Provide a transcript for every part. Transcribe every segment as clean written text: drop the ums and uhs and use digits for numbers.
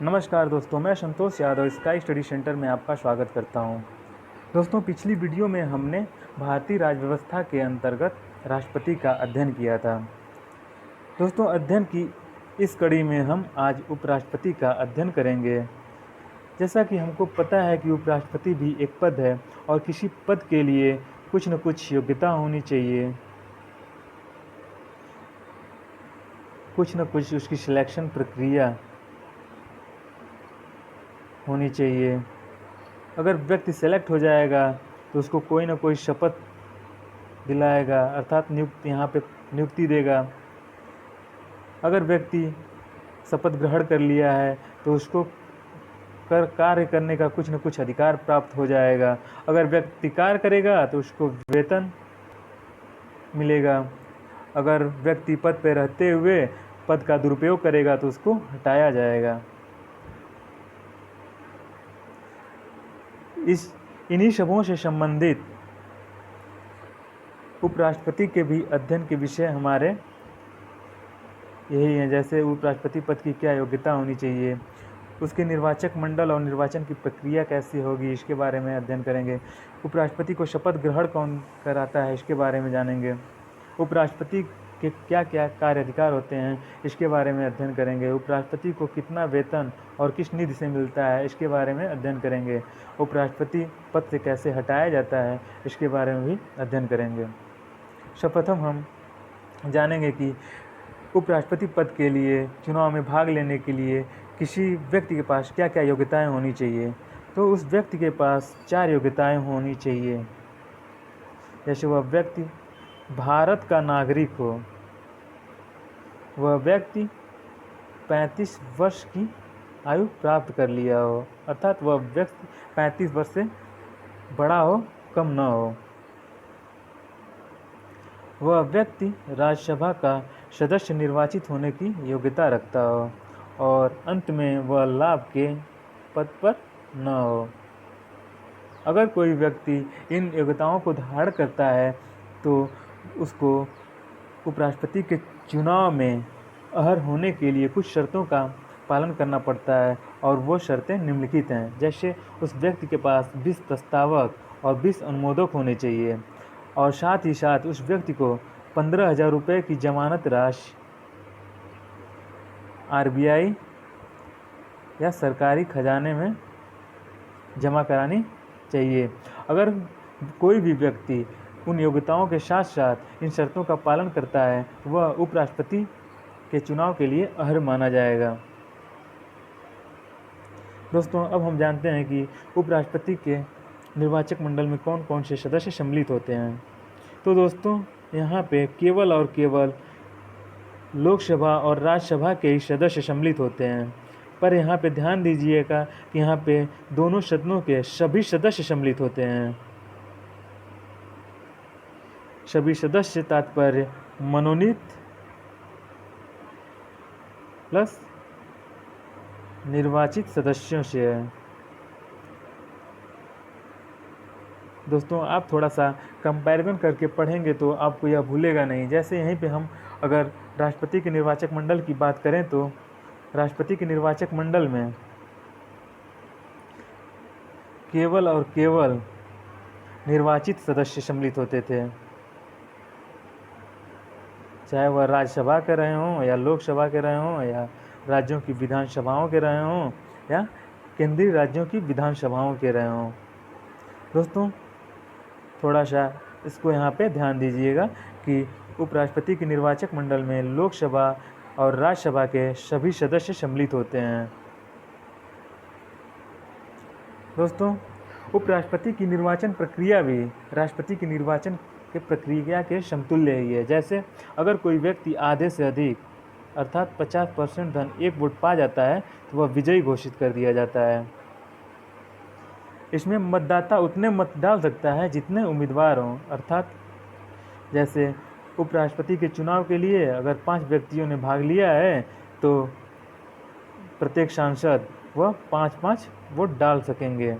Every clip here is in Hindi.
नमस्कार दोस्तों, मैं Santosh Yadav sky study centre में आपका स्वागत करता हूं। दोस्तों, पिछली वीडियो में हमने भारतीय राजव्यवस्था के अंतर्गत राष्ट्रपति का अध्ययन किया था। दोस्तों, अध्ययन की इस कड़ी में हम आज उपराष्ट्रपति का अध्ययन करेंगे। जैसा कि हमको पता है कि उपराष्ट्रपति भी एक पद है और किसी पद के लिए कुछ न कुछ योग्यता होनी चाहिए, कुछ न कुछ उसकी सिलेक्शन प्रक्रिया होनी चाहिए। अगर व्यक्ति सेलेक्ट हो जाएगा तो उसको कोई ना कोई शपथ दिलाएगा, अर्थात यहाँ पे नियुक्ति देगा। अगर व्यक्ति शपथ ग्रहण कर लिया है तो उसको कार्य करने का कुछ न कुछ अधिकार प्राप्त हो जाएगा। अगर व्यक्ति कार्य करेगा तो उसको वेतन मिलेगा। अगर व्यक्ति पद पर रहते हुए पद का दुरुपयोग करेगा तो उसको हटाया जाएगा। इन्हीं सबों से संबंधित उपराष्ट्रपति के भी अध्ययन के विषय हमारे यही हैं। जैसे उपराष्ट्रपति पद की क्या योग्यता होनी चाहिए, उसके निर्वाचक मंडल और निर्वाचन की प्रक्रिया कैसी होगी, इसके बारे में अध्ययन करेंगे। उपराष्ट्रपति को शपथ ग्रहण कौन कराता है, इसके बारे में जानेंगे। उपराष्ट्रपति के क्या क्या कार्य अधिकार होते हैं, इसके बारे में अध्ययन करेंगे। उपराष्ट्रपति को कितना वेतन और किस निधि से मिलता है, इसके बारे में अध्ययन करेंगे। उपराष्ट्रपति पद से कैसे हटाया जाता है, इसके बारे में भी अध्ययन करेंगे। सर्वप्रथम हम जानेंगे कि उपराष्ट्रपति पद के लिए चुनाव में भाग लेने के लिए किसी व्यक्ति के पास क्या क्या योग्यताएं होनी चाहिए। तो उस व्यक्ति के पास 4 योग्यताएं होनी चाहिए। जैसे वह व्यक्ति भारत का नागरिक हो, वह व्यक्ति 35 वर्ष की आयु प्राप्त कर लिया हो, अर्थात वह व्यक्ति 35 वर्ष से बड़ा हो, कम न हो। वह व्यक्ति राज्यसभा का सदस्य निर्वाचित होने की योग्यता रखता हो और अंत में वह लाभ के पद पर न हो। अगर कोई व्यक्ति इन योग्यताओं को धारण करता है तो उसको उपराष्ट्रपति के चुनाव में अहर होने के लिए कुछ शर्तों का पालन करना पड़ता है और वो शर्तें निम्नलिखित हैं। जैसे उस व्यक्ति के पास 20 प्रस्तावक और 20 अनुमोदक होने चाहिए और साथ ही साथ उस व्यक्ति को 15,000 रुपये की जमानत राशि RBI या सरकारी खजाने में जमा करानी चाहिए। अगर कोई भी व्यक्ति उन योग्यताओं के साथ साथ इन शर्तों का पालन करता है तो वह उपराष्ट्रपति के चुनाव के लिए अहर माना जाएगा। दोस्तों, अब हम जानते हैं कि उपराष्ट्रपति के निर्वाचक मंडल में कौन कौन से सदस्य सम्मिलित होते हैं। तो दोस्तों, यहाँ पे केवल और केवल लोकसभा और राज्यसभा के ही सदस्य सम्मिलित होते हैं। पर यहाँ पे ध्यान दीजिएगा कि यहाँ पे दोनों सदनों के सभी सदस्य सम्मिलित होते हैं। सभी सदस्य तात्पर्य मनोनीत प्लस निर्वाचित सदस्यों से है। दोस्तों, आप थोड़ा सा कंपैरिजन करके पढ़ेंगे तो आपको यह भूलेगा नहीं। जैसे यहीं पे हम अगर राष्ट्रपति के निर्वाचक मंडल की बात करें तो राष्ट्रपति के निर्वाचक मंडल में केवल और केवल निर्वाचित सदस्य सम्मिलित होते थे, चाहे वह राज्यसभा के रहे हों या लोकसभा के रहे हों या राज्यों की विधानसभाओं के रहे हों या केंद्रीय राज्यों की विधानसभाओं के रहे हों। दोस्तों, थोड़ा सा इसको यहाँ पे ध्यान दीजिएगा कि उपराष्ट्रपति के निर्वाचक मंडल में लोकसभा और राज्यसभा के सभी सदस्य सम्मिलित होते हैं। दोस्तों, उपराष्ट्रपति की निर्वाचन प्रक्रिया भी राष्ट्रपति की निर्वाचन के प्रक्रिया के समतुल्य ही है। जैसे अगर कोई व्यक्ति आधे से अधिक अर्थात 50% धन 1 वोट पा जाता है तो वह विजयी घोषित कर दिया जाता है। इसमें मतदाता उतने मत डाल सकता है जितने उम्मीदवार हों, अर्थात जैसे उपराष्ट्रपति के चुनाव के लिए अगर 5 व्यक्तियों ने भाग लिया है तो प्रत्येक सांसद वह 5-5 वोट डाल सकेंगे।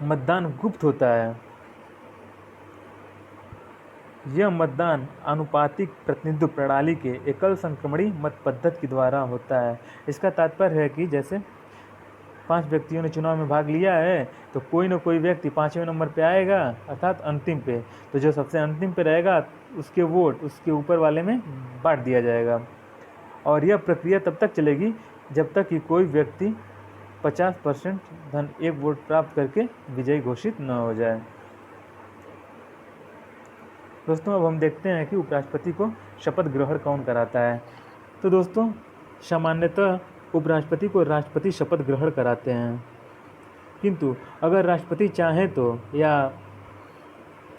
मतदान गुप्त होता है। यह मतदान आनुपातिक प्रतिनिधित्व प्रणाली के एकल संक्रमणी मत पद्धति के द्वारा होता है। इसका तात्पर्य है कि जैसे 5 व्यक्तियों ने चुनाव में भाग लिया है तो कोई न कोई व्यक्ति 5वें नंबर पे आएगा, अर्थात अंतिम पे। तो जो सबसे अंतिम पे रहेगा उसके वोट उसके ऊपर वाले में बांट दिया जाएगा। और यह प्रक्रिया तब तक चलेगी जब तक कि कोई व्यक्ति 50% धन 1 वोट प्राप्त करके विजयी घोषित न हो जाए। दोस्तों अब हम देखते हैं कि उपराष्ट्रपति को शपथ ग्रहण कौन कराता है। तो दोस्तों सामान्यतः उपराष्ट्रपति को राष्ट्रपति शपथ ग्रहण कराते हैं, किंतु अगर राष्ट्रपति चाहें तो या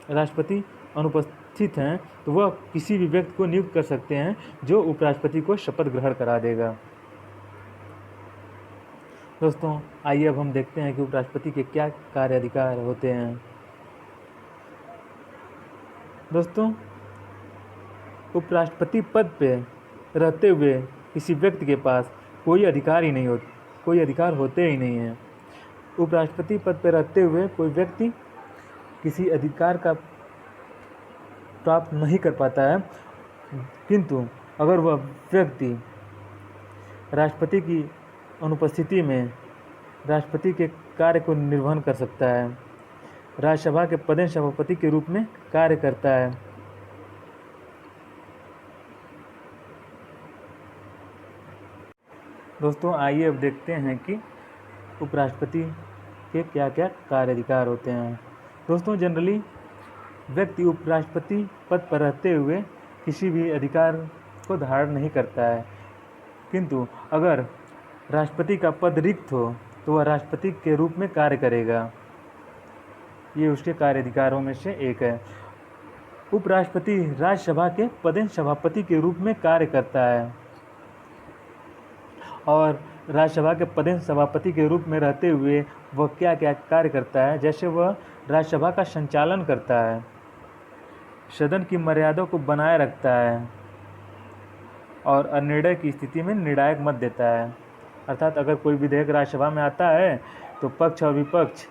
राष्ट्रपति अनुपस्थित हैं तो वह किसी भी व्यक्ति को नियुक्त कर सकते हैं जो उपराष्ट्रपति को शपथ ग्रहण करा देगा। दोस्तों आइए अब हम देखते हैं कि उपराष्ट्रपति के क्या कार्य अधिकार होते हैं। दोस्तों उपराष्ट्रपति पद पे रहते हुए किसी व्यक्ति के पास कोई अधिकार होते ही नहीं है। उपराष्ट्रपति पद पे रहते हुए कोई व्यक्ति किसी अधिकार का प्राप्त नहीं कर पाता है, किंतु अगर वह व्यक्ति राष्ट्रपति की अनुपस्थिति में राष्ट्रपति के कार्य को निर्वहन कर सकता है, राज्यसभा के पदेन सभापति के रूप में कार्य करता है। दोस्तों आइए अब देखते हैं कि उपराष्ट्रपति के क्या क्या कार्य अधिकार होते हैं। दोस्तों जनरली व्यक्ति उपराष्ट्रपति पद पर रहते हुए किसी भी अधिकार को धारण नहीं करता है, किंतु अगर राष्ट्रपति का पद रिक्त हो तो वह राष्ट्रपति के रूप में कार्य करेगा। ये उसके कार्य अधिकारों में से एक है। उपराष्ट्रपति राज्यसभा के पदेन सभापति के रूप में कार्य करता है और राज्यसभा के पदेन सभापति के रूप में रहते हुए वह क्या क्या कार्य करता है, जैसे वह राज्यसभा का संचालन करता है, सदन की मर्यादा को बनाए रखता है और अनिर्णय की स्थिति में निर्णायक मत देता है। अर्थात अगर कोई विधेयक राज्यसभा में आता है तो पक्ष और विपक्ष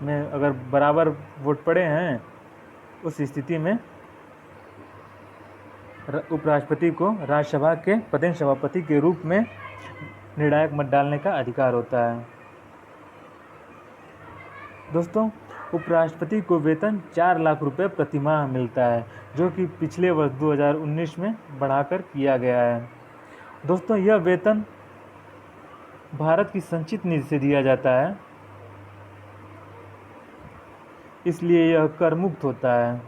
में अगर बराबर वोट पड़े हैं उस स्थिति में उपराष्ट्रपति को राज्यसभा के पदेन सभापति के रूप में निर्णायक मत डालने का अधिकार होता है। दोस्तों उपराष्ट्रपति को वेतन 4 लाख रुपए प्रति माह मिलता है, जो कि पिछले वर्ष 2019 में बढ़ाकर किया गया है। दोस्तों यह वेतन भारत की संचित निधि से दिया जाता है, इसलिए यह कर मुक्त होता है।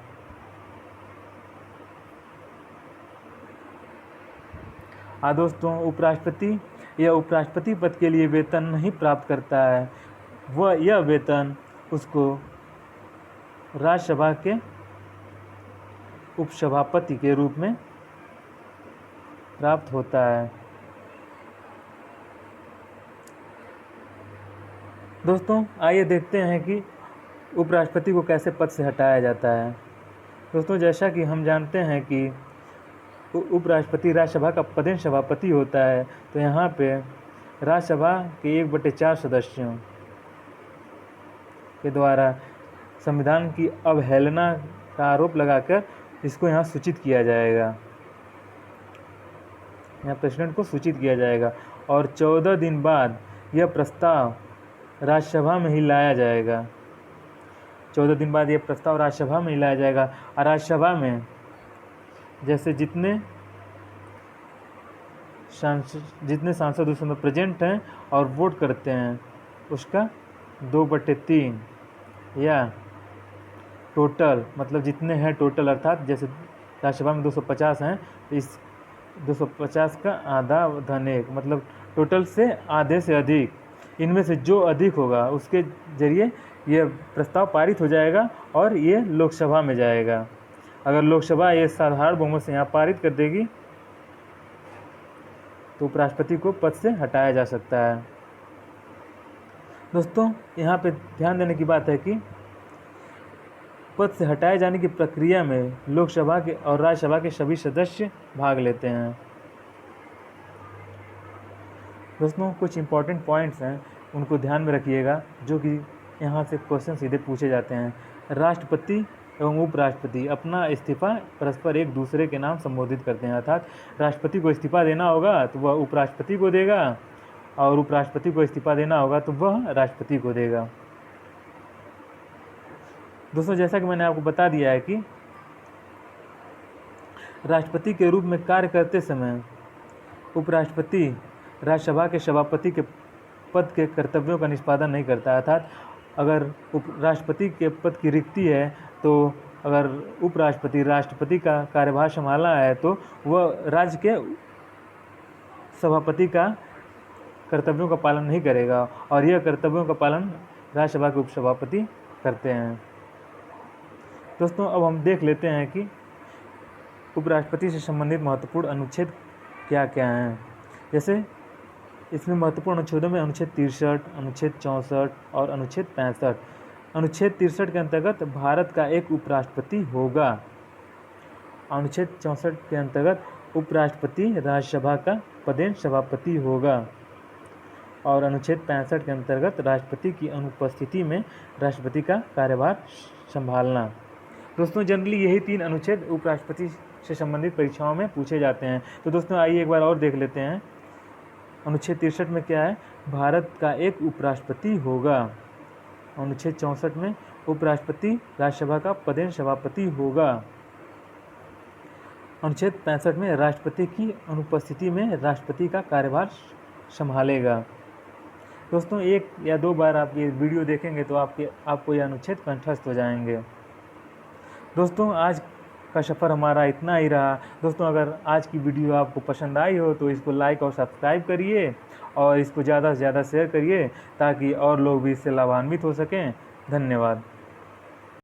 दोस्तों उपराष्ट्रपति पद के लिए वेतन नहीं प्राप्त करता है, यह वेतन उसको राज्यसभा के उपसभापति के रूप में प्राप्त होता है। दोस्तों आइए देखते हैं कि उपराष्ट्रपति को कैसे पद से हटाया जाता है। दोस्तों जैसा कि हम जानते हैं कि उपराष्ट्रपति राज्यसभा का पदेन सभापति होता है, तो यहाँ पे राज्यसभा के 1/4 सदस्यों के द्वारा संविधान की अवहेलना का आरोप लगाकर इसको यहाँ सूचित किया जाएगा, यहाँ प्रेसिडेंट को सूचित किया जाएगा और 14 दिन बाद यह प्रस्ताव राज्यसभा में ही लाया जाएगा। 14 दिन बाद यह प्रस्ताव राज्यसभा में ही लाया जाएगा और राज्यसभा में जैसे जितने सांसद उसमें प्रेजेंट हैं और वोट करते हैं उसका 2/3 या टोटल, मतलब जितने हैं टोटल, अर्थात जैसे राज्यसभा में 250 हैं तो इस 250 का आधा धन 1, मतलब टोटल से आधे से अधिक, इनमें से जो अधिक होगा उसके जरिए ये प्रस्ताव पारित हो जाएगा और ये लोकसभा में जाएगा। अगर लोकसभा ये साधारण बहुमत से यहाँ पारित कर देगी तो उपराष्ट्रपति को पद से हटाया जा सकता है। दोस्तों यहाँ पे ध्यान देने की बात है कि पद से हटाए जाने की प्रक्रिया में लोकसभा के और राज्यसभा के सभी सदस्य भाग लेते हैं। दोस्तों कुछ इम्पोर्टेंट पॉइंट्स हैं, उनको ध्यान में रखिएगा, जो कि यहाँ से क्वेश्चन सीधे पूछे जाते हैं। राष्ट्रपति एवं उपराष्ट्रपति अपना इस्तीफा परस्पर एक दूसरे के नाम संबोधित करते हैं। अर्थात राष्ट्रपति को इस्तीफा देना होगा तो वह उपराष्ट्रपति को देगा और उपराष्ट्रपति को इस्तीफा देना होगा तो वह राष्ट्रपति को देगा। दोस्तों, जैसा कि मैंने आपको बता दिया है कि राष्ट्रपति के रूप में कार्य करते समय उपराष्ट्रपति राज्यसभा के सभापति के पद के कर्तव्यों का निष्पादन नहीं करता। अर्थात अगर उपराष्ट्रपति के पद की रिक्ति है तो अगर उपराष्ट्रपति राष्ट्रपति का कार्यभार संभालना है तो वह राज्य के सभापति का कर्तव्यों का पालन नहीं करेगा और यह कर्तव्यों का पालन राज्यसभा के उपसभापति करते हैं। दोस्तों, अब हम देख लेते हैं कि उपराष्ट्रपति से संबंधित महत्वपूर्ण अनुच्छेद क्या क्या हैं। जैसे इसमें महत्वपूर्ण अनुच्छेदों में अनुच्छेद 63, अनुच्छेद 64 और अनुच्छेद 65। अनुच्छेद 63 के अंतर्गत भारत का एक उपराष्ट्रपति होगा। अनुच्छेद 64 के अंतर्गत उपराष्ट्रपति राज्यसभा का पदेन सभापति होगा और अनुच्छेद 65 के अंतर्गत राष्ट्रपति की अनुपस्थिति में राष्ट्रपति का कार्यभार संभालना। दोस्तों, जनरली यही 3 अनुच्छेद उपराष्ट्रपति से संबंधित परीक्षाओं में पूछे जाते हैं। तो दोस्तों, आइए एक बार और देख लेते हैं। अनुच्छेद 63 में क्या है? भारत का एक उपराष्ट्रपति होगा। अनुच्छेद 64 में उपराष्ट्रपति राज्यसभा का पदेन सभापति होगा। अनुच्छेद 65 में राष्ट्रपति की अनुपस्थिति में राष्ट्रपति का कार्यभार संभालेगा। दोस्तों, 1 या 2 बार आप ये वीडियो देखेंगे तो आपको ये अनुच्छेद कंठस्थ हो जाएंगे। दोस्तों, आज का सफ़र हमारा इतना ही रहा। दोस्तों, अगर आज की वीडियो आपको पसंद आई हो तो इसको लाइक और सब्सक्राइब करिए और इसको ज़्यादा से ज़्यादा शेयर करिए ताकि और लोग भी इससे लाभान्वित हो सकें। धन्यवाद।